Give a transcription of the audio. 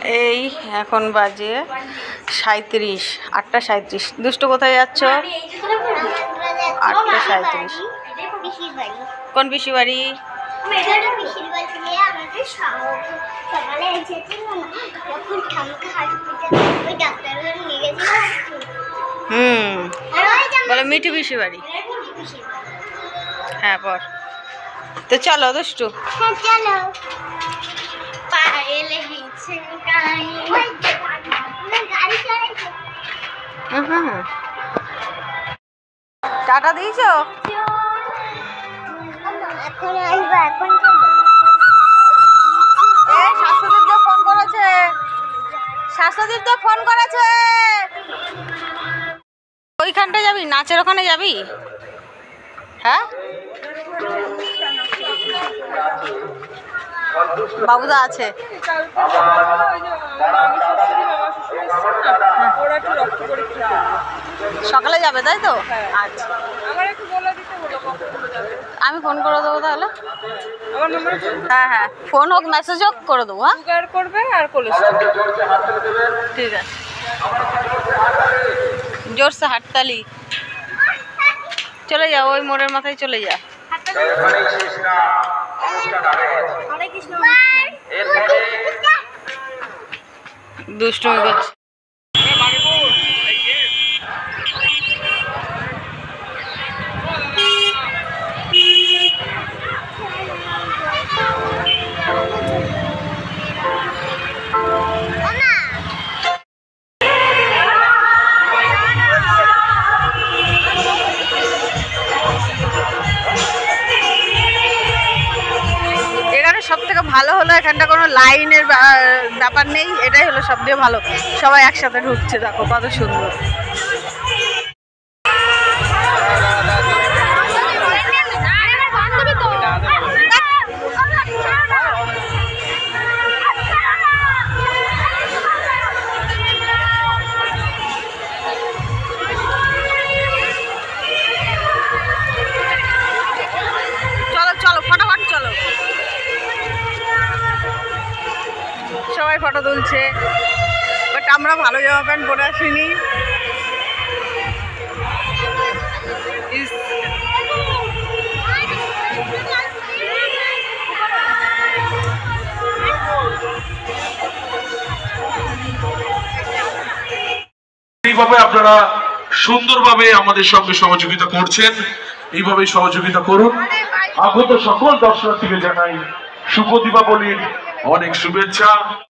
এই এখন বাজে 37, 8:37। দুষ্টু কোথায় যাচ্ছ? 8:37। কোন পিসি বাড়ি? বলো মিঠু পিসি বাড়ি। হ্যাঁ পর তো চলো দুষ্টু। টাটা দিয়েছ? শাশ্বতীর ফোন করেছে, শাশ্বতীর তো ফোন করেছে। ওইখানটা যাবি, নাচের ওখানে যাবি? হ্যাঁ বাবুদা আছে। সকালে যাবে তাই তো? আচ্ছা আমি ফোন করে দেবো তাহলে। হ্যাঁ হ্যাঁ ফোন হোক মেসেজ হোক করে দেবো। হ্যাঁ করবে আর ঠিক আছে। জোরসে হাততালি। চলে যাও ওই মোড়ের মাথায় চলে যা। দুষ্টুমি করছে। সব থেকে ভালো হলো এখানটা কোনো লাইনের ব্যাপার নেই, এটাই হলো সব থেকে ভালো। সবাই একসাথে ঢুকছে, দেখো কত সুন্দর। চলো চলো ফটাফট চলো। সবাই ফটো তুলছে, বাট আমরা ভালো জামা প্যান্ট পরে আসিনি। এইভাবে আপনারা সুন্দরভাবে আমাদের সঙ্গে সহযোগিতা করছেন, এইভাবে সহযোগিতা করুন। আগত সকল দর্শনার্থীকে জানাই শুভ দীপাবলির অনেক শুভেচ্ছা।